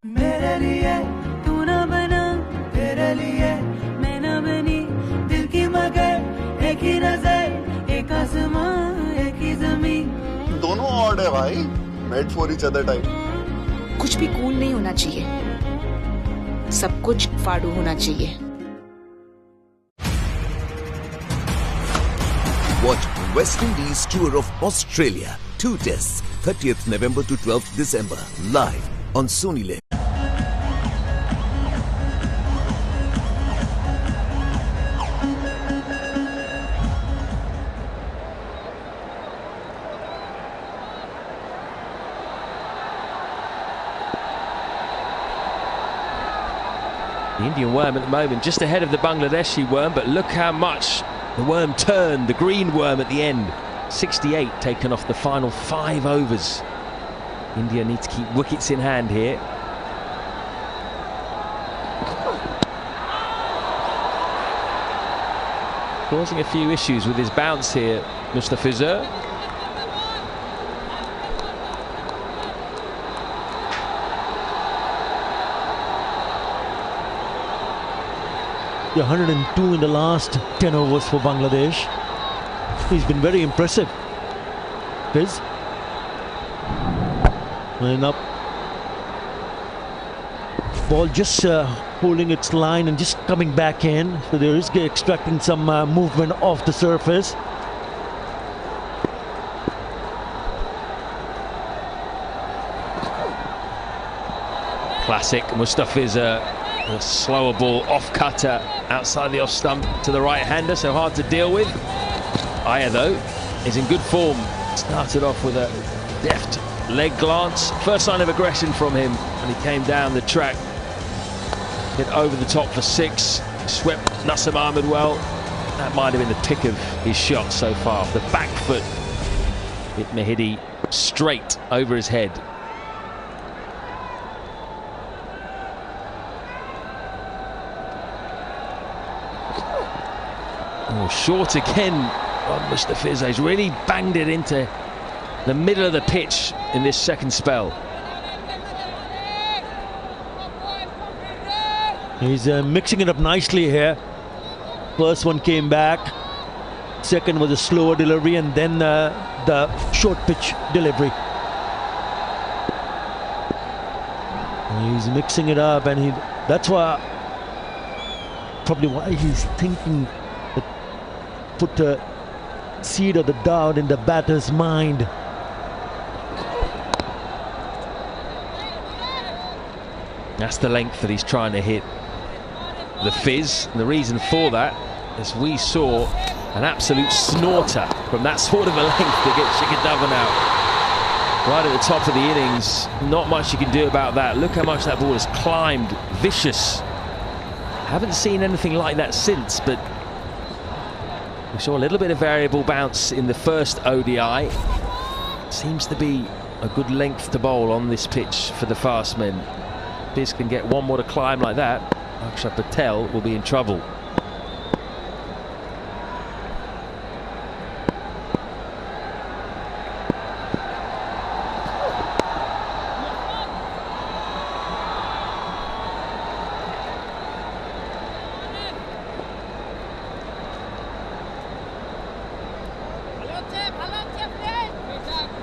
मेरे लिए तू ना बना, तेरे लिए मैं ना बनी, दिल की मगर एक ही नजर, एक आसमां एक ही जमीन। दोनों ऑड है भाई, made for each other type. कुछ भी कूल नहीं होना चाहिए, सब कुछ फाड़ू होना चाहिए। Watch West Indies tour of Australia. 2 tests, 30th November to 12th December. Live on Sony Live. The Indian worm at the moment just ahead of the Bangladeshi worm, but look how much the worm turned, the green worm at the end. 68 taken off the final 5 overs. India need to keep wickets in hand here. Causing a few issues with his bounce here, Mustafizur. The 102 in the last 10 overs for Bangladesh. He's been very impressive. Fiz. And up. Ball just holding its line and just coming back in. So there is extracting some movement off the surface. Classic Mustafizur. A slower ball off cutter outside the off stump to the right hander, so hard to deal with. Iyer though is in good form. Started off with a deft leg glance, first sign of aggression from him, and he came down the track, hit over the top for 6, swept Nasim Ahmed well. That might have been the pick of his shot so far. The back foot hit Mahidi straight over his head. Oh, short again on Mustafizur. He's really banged it into the middle of the pitch in this second spell. He's mixing it up nicely here. First one came back. Second was a slower delivery, and then the short pitch delivery. He's mixing it up, and that's probably why he's thinking, put the seed of the doubt in the batter's mind. That's the length that he's trying to hit the Fiz. And the reason for that is we saw an absolute snorter from that sort of a length to get Shikhar Dhawan out. Right at the top of the innings, not much you can do about that. Look how much that ball has climbed, vicious. Haven't seen anything like that since, but we saw a little bit of variable bounce in the first ODI. Seems to be a good length to bowl on this pitch for the fast men. Fiz can get one more to climb like that, Akshar Patel will be in trouble.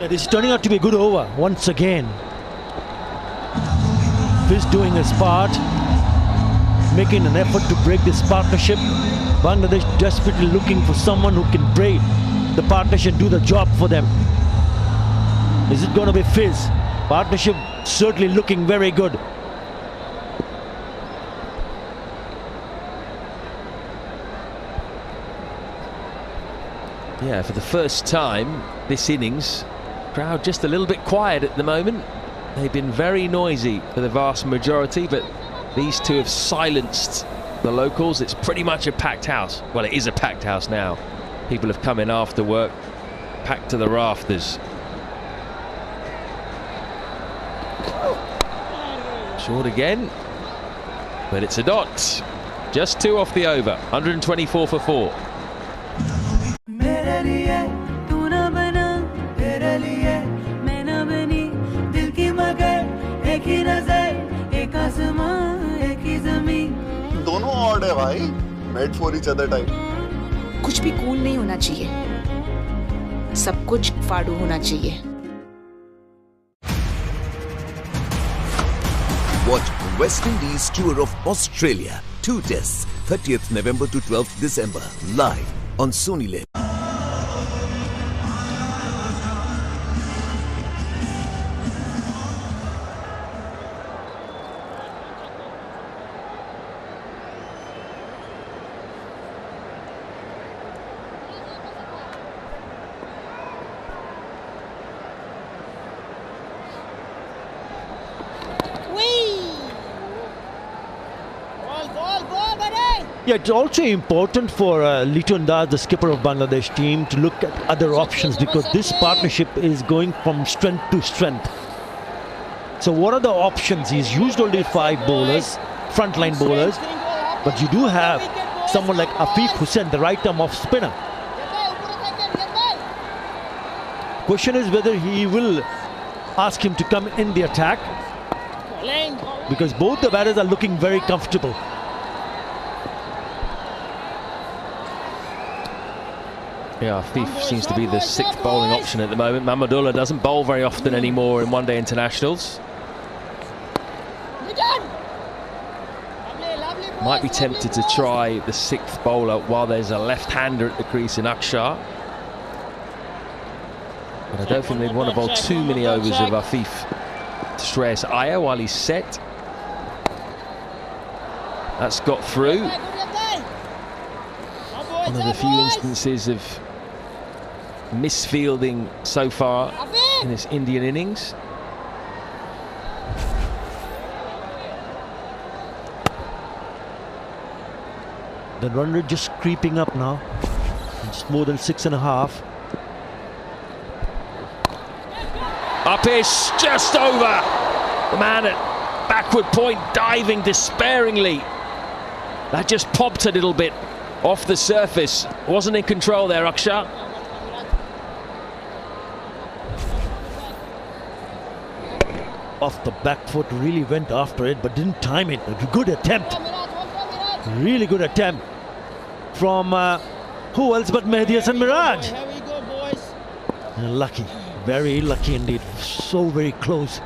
This is turning out to be a good over once again. Fiz doing his part, making an effort to break this partnership. Bangladesh desperately looking for someone who can break the partnership and do the job for them. Is it going to be Fiz? Partnership certainly looking very good. Yeah, for the first time this innings, crowd just a little bit quiet at the moment. They've been very noisy for the vast majority, but these two have silenced the locals. It's pretty much a packed house. Well, it is a packed house now. People have come in after work, packed to the rafters. Short again, but it's a dot. Just 2 off the over, 124 for 4. एक ही नजर भाई, made for each other type. कुछ भी cool नहीं होना चाहिए, सब कुछ फाड़ू होना चाहिए। Watch West Indies tour of Australia, 2 tests, 30th November to 12th December, live on Sony Live. Yeah, it's also important for Liton Andaz, the skipper of Bangladesh team, to look at other options because this partnership is going from strength to strength. So what are the options? He's used only 5 bowlers, frontline bowlers, but you do have someone like Afif Hussain, the right arm off spinner. Question is whether he will ask him to come in the attack because both the batters are looking very comfortable. Yeah, Afif seems to be the 6th bowling option at the moment. Mahmudullah doesn't bowl very often anymore in one-day internationals. Might be tempted to try the 6th bowler while there's a left-hander at the crease in Akshar. But I don't think they'd want to bowl too many overs of Afif to Shreyas Iyer while he's set. That's got through. One of the few instances of misfielding so far in this Indian innings. The run rate just creeping up now. It's more than 6.5. Up is just over. The man at backward point diving despairingly. That just popped a little bit off the surface. Wasn't in control there, Akshar. Off the back foot, really went after it, but didn't time it. A good attempt. Really good attempt from who else but Mehdi Hasan Miraj. Lucky, very lucky indeed. So very close.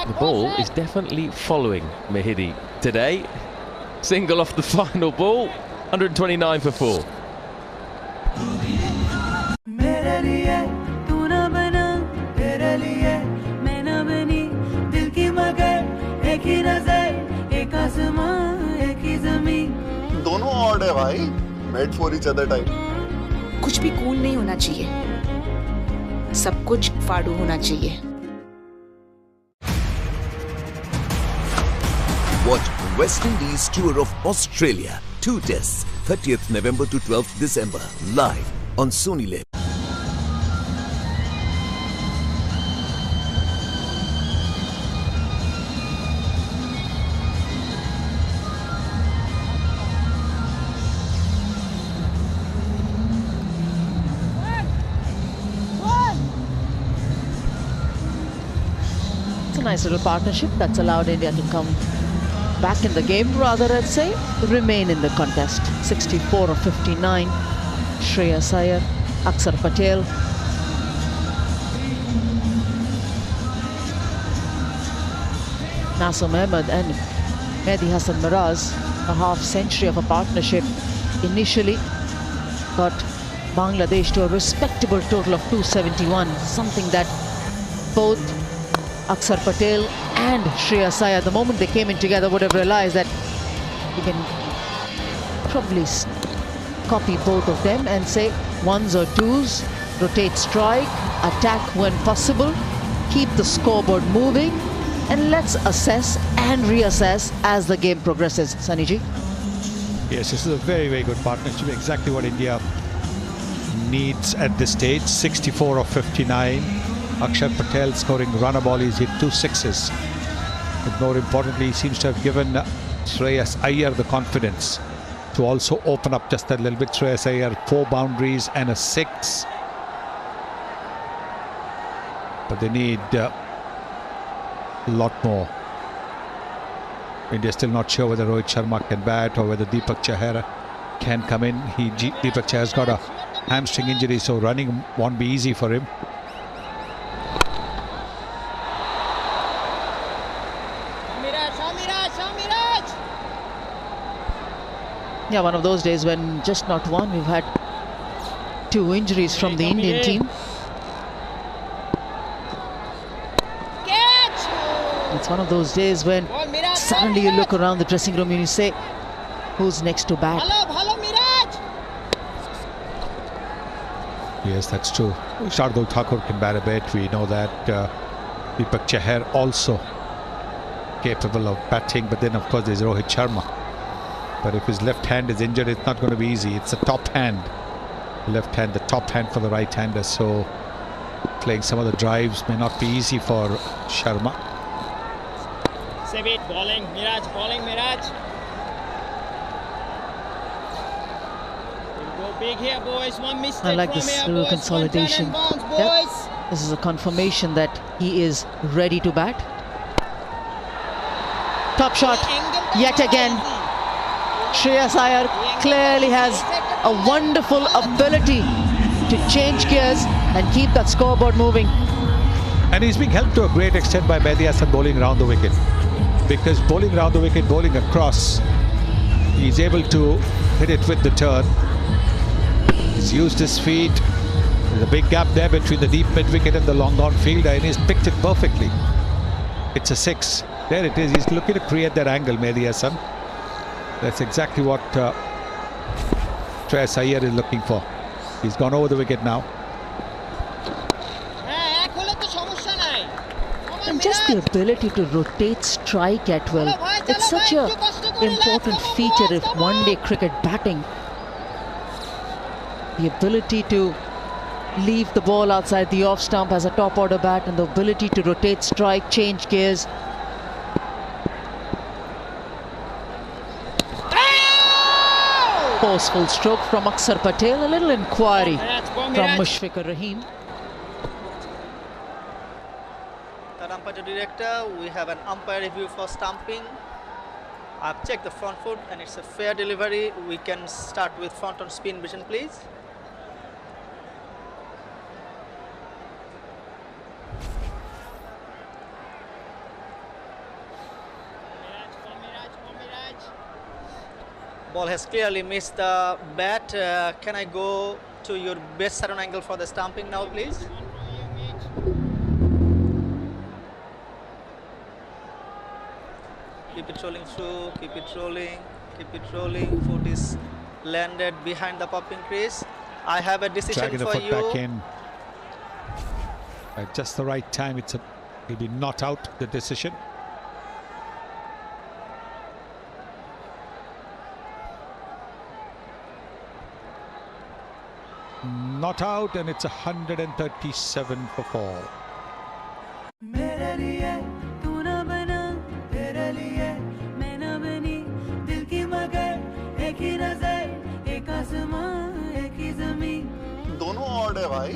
The ball is definitely following Mehdi today. Single off the final ball, 129 for 4. मेरे लिए तू ना बना, तेरे लिए मैं ना बनी, दिल की मगर एक ही नजर, एक आसमां, एक ही जमीन। दोनों ऑड है भाई, made for each other type. कुछ भी कूल नहीं होना चाहिए, सब कुछ फाड़ू होना चाहिए। Watch West Indies tour of Australia, 2 tests, 30th November to 12th December, live on Sony Live. It's a nice little partnership that's allowed India to come back in the game, rather I'd say remain in the contest. 64 of 59. Shreyas Iyer, Akshar Patel. Nasim Ahmed and Mehdi Hasan Miraj, a half century of a partnership initially, but Bangladesh to a respectable total of 271, something that both Akshar Patel and Shreyas Iyer, the moment they came in together, would have realized that you can probably copy both of them and say ones or twos, rotate strike, attack when possible, keep the scoreboard moving, and let's assess and reassess as the game progresses. Sunny ji? Yes, this is a very, very good partnership. Exactly what India needs at this stage. 64 of 59. Akshar Patel scoring runner ball. He's hit 2 sixes. But more importantly, he seems to have given Shreyas Iyer the confidence to also open up just a little bit. Shreyas Iyer, 4 boundaries and a 6. But they need a lot more. India still not sure whether Rohit Sharma can bat or whether Deepak Chahar can come in. Deepak Chahar's got a hamstring injury, so running won't be easy for him. Yeah, one of those days when just not one, we've had 2 injuries from the Indian team. It's one of those days when suddenly you look around the dressing room and you say, who's next to bat? Yes, that's true. Shardul Thakur can bat a bit. We know that Deepak Chahar also capable of batting, but then of course there's Rohit Sharma. But if his left hand is injured, it's not going to be easy. It's a top hand. Left hand, the top hand for the right-hander. So playing some of the drives may not be easy for Sharma. Save it, bowling, Miraj. We'll go big here, boys. One mistake. I like this little consolidation. Yep. This is a confirmation that he is ready to bat. Top shot, yet again. Shreyas Iyer clearly has a wonderful ability to change gears and keep that scoreboard moving. And he's being helped to a great extent by Mehdi Hasan bowling around the wicket. Because bowling around the wicket, bowling across, he's able to hit it with the turn. He's used his feet. There's a big gap there between the deep mid-wicket and the long-on fielder, and he's picked it perfectly. It's a 6. There it is. He's looking to create that angle, Mehdi Hasan. That's exactly what Shreyas Iyer is looking for. He's gone over the wicket now. And just the ability to rotate strike at will. It's such an important feature of one-day cricket batting. The ability to leave the ball outside the off stump as a top order bat, and the ability to rotate strike, change gears. Forceful stroke from Akshar Patel, a little inquiry from Mushfiqur Rahim. Umpire director, we have an umpire review for stumping. I've checked the front foot and it's a fair delivery. We can start with front on spin vision, please. Ball has clearly missed the bat. Can I go to your best surround angle for the stumping now, please? Keep it rolling through, keep it rolling. Foot is landed behind the popping crease. I have a decision Dragging for the foot you. back in. At just the right time, he'll be not out, the decision. Not out, and it's 137 for 4. मेरे लिए तू ना बना, तेरे लिए मैं ना बनी, दिल की मगर एक ही नजर, एक आसमां, एक ही ज़मीन. दोनों ऑड है भाई,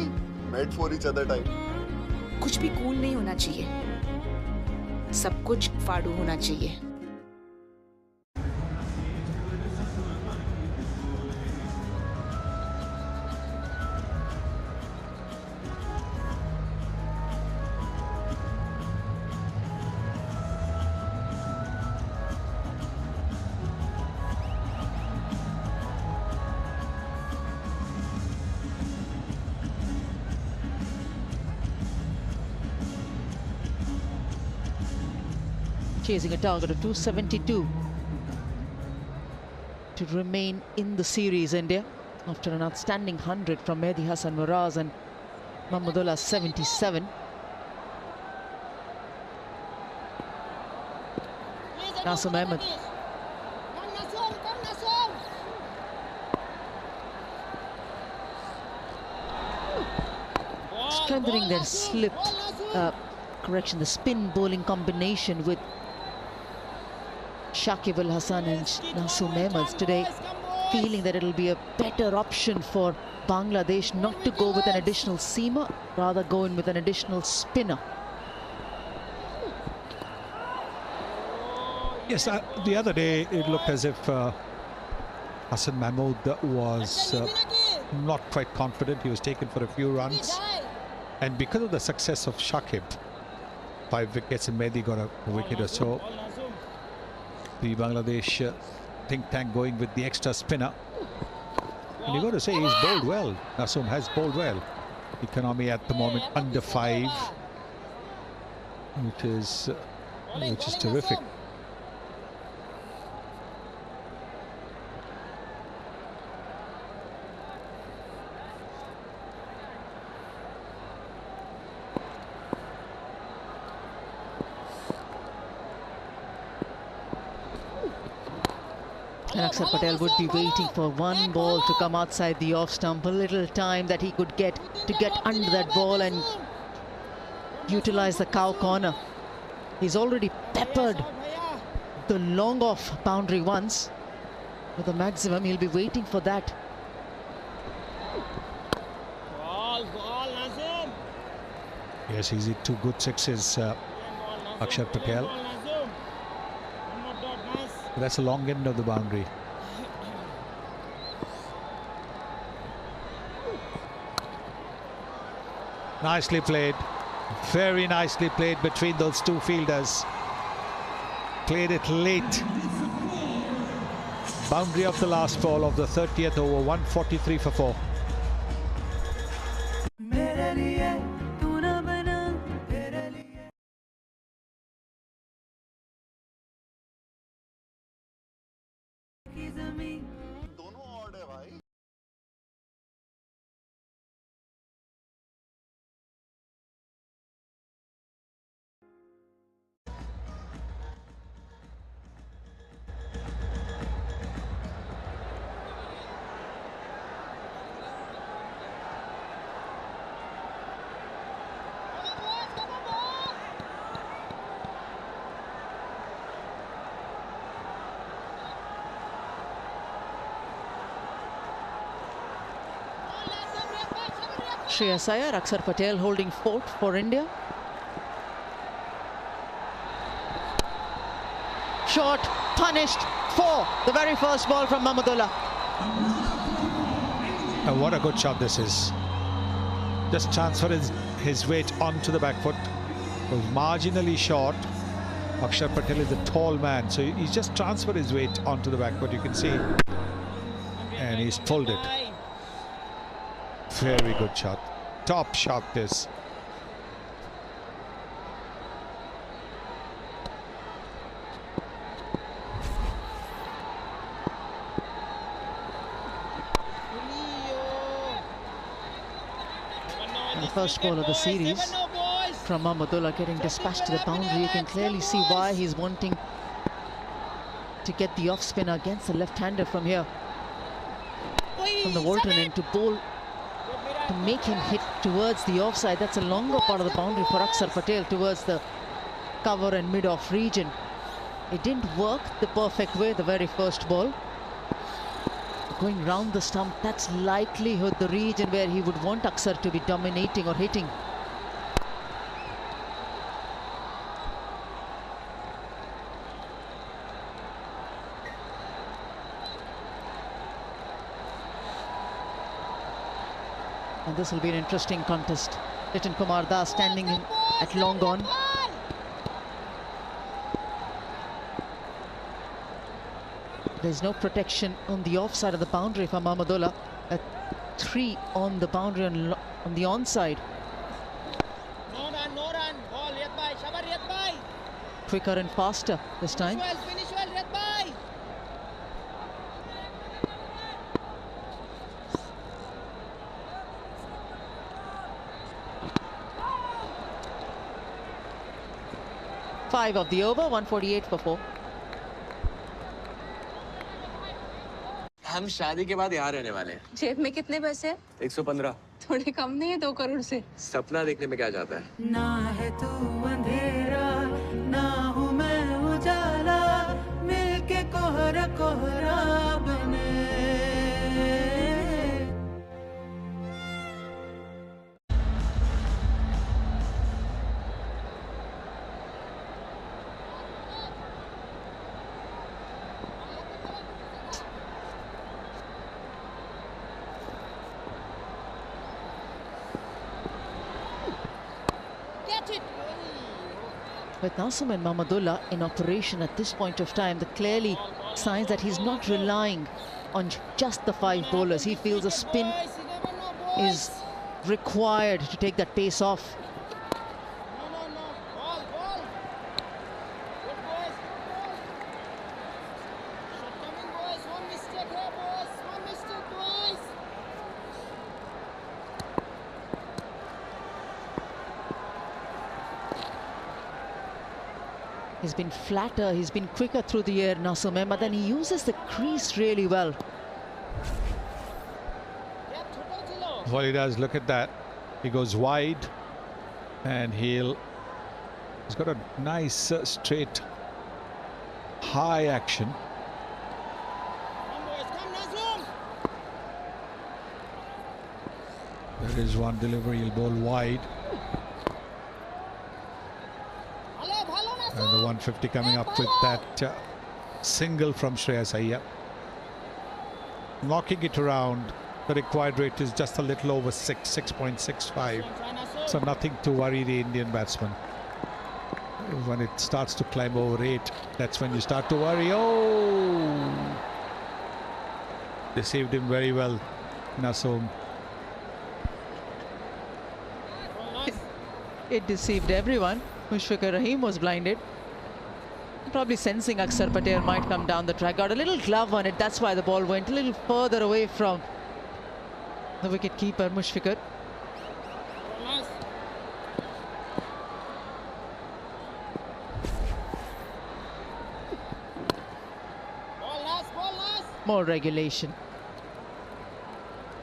made for each other type. कुछ भी कूल नहीं होना चाहिए, सब कुछ फाड़ू होना चाहिए. Chasing a target of 272 to remain in the series, India, after an outstanding 100 from Mehdi Hasan Miraz and Mahmudullah 77. Nasim Ahmed. Strengthening their slip, the spin bowling combination with Shakib Al Hasan and Nasim Ahmed today, feeling that it'll be a better option for Bangladesh not to go with an additional seamer, rather go in with an additional spinner. Yes, the other day it looked as if Hassan Mahmood was not quite confident. He was taken for a few runs. And because of the success of Shakib, 5 wickets, and Mehdi got a wicket or so, the Bangladesh think tank going with the extra spinner. And you've got to say he's bowled well. Naseem has bowled well. Economy at the moment under 5, which is terrific. Akshar Patel would be waiting for one ball to come outside the off stump, a little time that he could get to get under that ball and utilize the cow corner. He's already peppered the long off boundary once. With the maximum, he'll be waiting for that. Yes, he's hit 2 good sixes, Akshar Patel. That's the long end of the boundary. Nicely played. Very nicely played between those 2 fielders. Played it late. Boundary of the last ball of the 30th over, 143 for 4. दोनों odd है भाई. Shreyas Iyer, Akshar Patel holding fort for India. Short, punished for the very first ball from Mahmudullah. And what a good shot this is. Just transfer his weight onto the back foot. Was marginally short. Akshar Patel is a tall man, so he's just transferred his weight onto the back foot, you can see. And he's pulled it. Very good shot. Top shot this. And the first ball of the series from Mahmudullah getting dispatched to the boundary. You can clearly see why he's wanting to get the off spinner against the left-hander from here. From the Walton end to bowl, to make him hit towards the offside. That's a longer part of the boundary for Akshar Patel towards the cover and mid-off region. It didn't work the perfect way, the very first ball. Going round the stump, that's likelihood the region where he would want Akshar to be dominating or hitting. And this will be an interesting contest. Liton Kumar Das standing in at long on. There's no protection on the offside of the boundary for Mahmudullah. A 3 on the boundary on the onside. No run. Ball, Riyad bhai, Shabar Riyad bhai. Quicker and faster this time. Finish well, Riyad bhai. Five of the over, 148 for 4. हम शादी के बाद यहाँ रहने वाले हैं। जेब में कितने पैसे हैं? 115। थोड़े कम नहीं है 2 करोड़ से। सपना देखने में क्या जाता है? ना है तू अंधेरा, ना हूँ मैं उजाला, मिलके कोहरा कोहरा बने। With Nasim and Mahmudullah in operation at this point of time, the clearly signs that he's not relying on just the 5 bowlers. He feels a spin is required to take that pace off. He's been flatter, he's been quicker through the air, Nasim Ahmed, and he uses the crease really well. Well, he does. Look at that. He goes wide, and he's got a nice straight high action. There is one delivery, he'll bowl wide. And the 150 coming up with that single from Shreyas Iyer. Knocking it around. The required rate is just a little over 6.65. So nothing to worry the Indian batsman. When it starts to climb over 8, that's when you start to worry. Oh! Deceived him very well, Nasim. It deceived everyone. Mushfiqur Rahim was blinded. Probably sensing Akshar Patel might come down the track. Got a little glove on it. That's why the ball went a little further away from the wicket keeper, Mushfiqur. More regulation.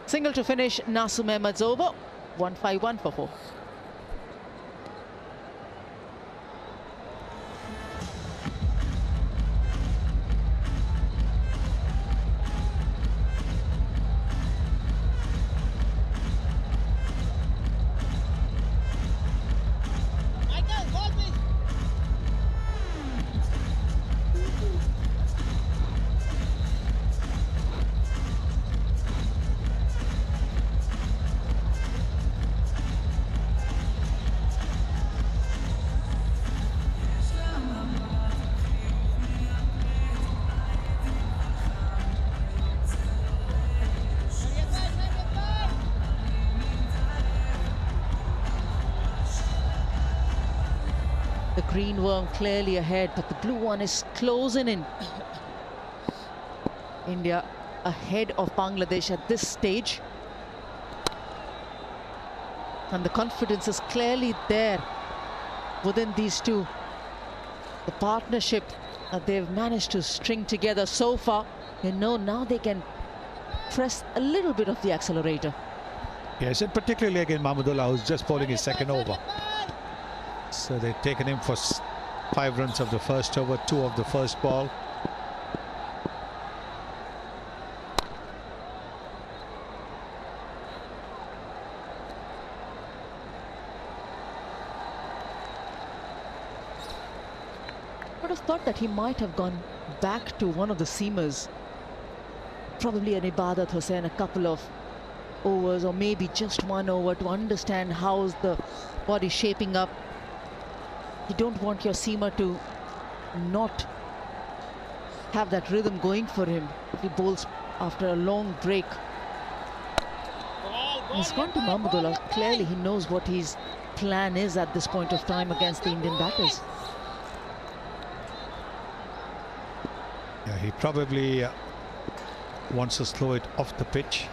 Single to finish Nasim Ahmed's over. 151 for 4. The green worm clearly ahead, but the blue one is closing in. India ahead of Bangladesh at this stage. And the confidence is clearly there within these two. The partnership that they've managed to string together so far, you know, now they can press a little bit of the accelerator. Yes, and particularly again Mahmudullah, who's just bowling his second over. So they've taken him for 5 runs of the first over, 2 of the first ball. I would have thought that he might have gone back to one of the seamers. Probably an Ibadat Hussain, a couple of overs, or maybe just 1 over to understand how's the body shaping up. You don't want your seamer to not have that rhythm going for him if he bowls after a long break. He's gone to Mahmudullah. Clearly he knows what his plan is at this point of time against the Indian batters. Yeah, he probably wants to slow it off the pitch.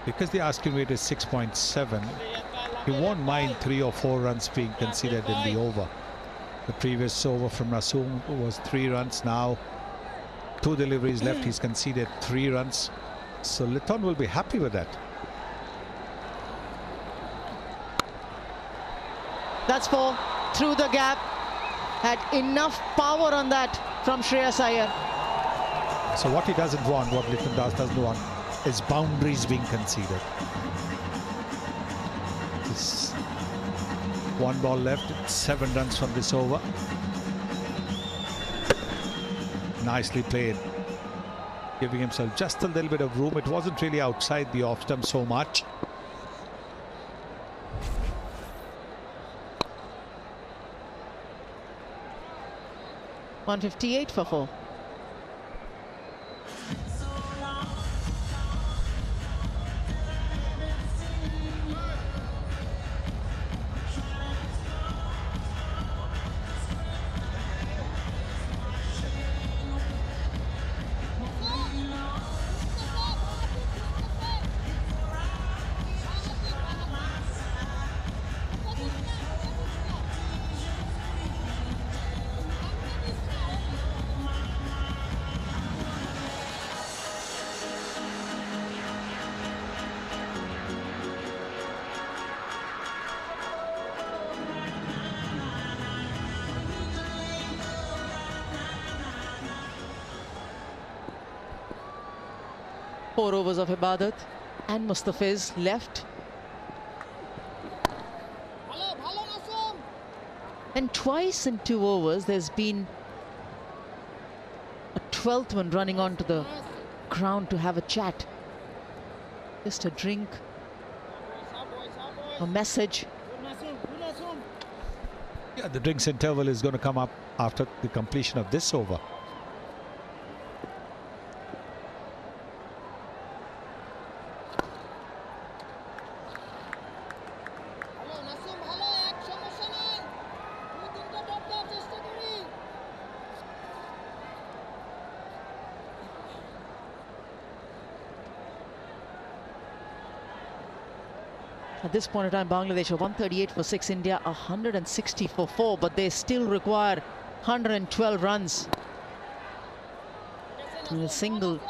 Because the asking rate is 6.7, he won't mind 3 or 4 runs being conceded in the over. The previous over from Nasim was 3 runs. Now 2 deliveries left, he's conceded 3 runs. So Litton will be happy with that. That's 4 through the gap. Had enough power on that from Shreyas Iyer. So what he doesn't want, what Litton doesn't want, is boundaries being conceded. This 1 ball left, 7 runs from this over. Nicely played, giving himself just a little bit of room. It wasn't really outside the off stump so much. 158 for 4. Four overs of Ibadat and Mustafiz left. And twice in 2 overs there's been a 12th one running onto the ground to have a chat. Just a drink, a message. Yeah, the drinks interval is going to come up after the completion of this over. At this point in time, Bangladesh are 138 for 6, India 160 for 4, but they still require 112 runs. And a single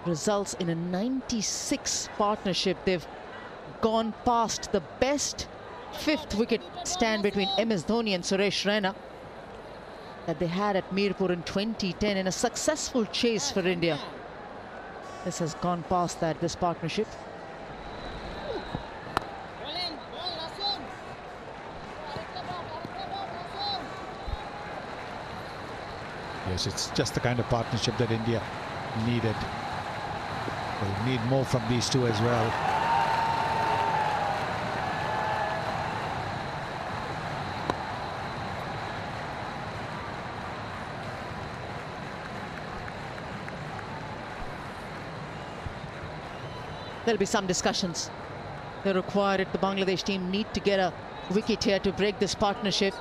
results in a 96 partnership. They've gone past the best 5th wicket stand between MS Dhoni and Suresh Raina that they had at Mirpur in 2010 in a successful chase for India. This has gone past that, this partnership. Yes, it's just the kind of partnership that India needed. They'll need more from these two as well. There'll be some discussions. They're required. The Bangladesh team need to get a wicket here to break this partnership.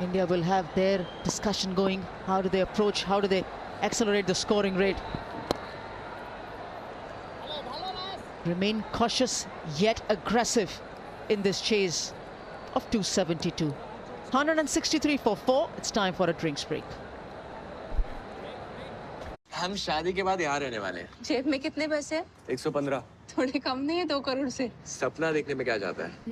India will have their discussion going. How do they approach? How do they accelerate the scoring rate? Remain cautious yet aggressive in this chase of 272. 163 for 4. It's time for a drinks break. हम शादी के बाद यहाँ रहने वाले हैं। जेब में कितने पैसे हैं? 115। थोड़े कम नहीं है 2 करोड़ से? सपना देखने में क्या जाता है?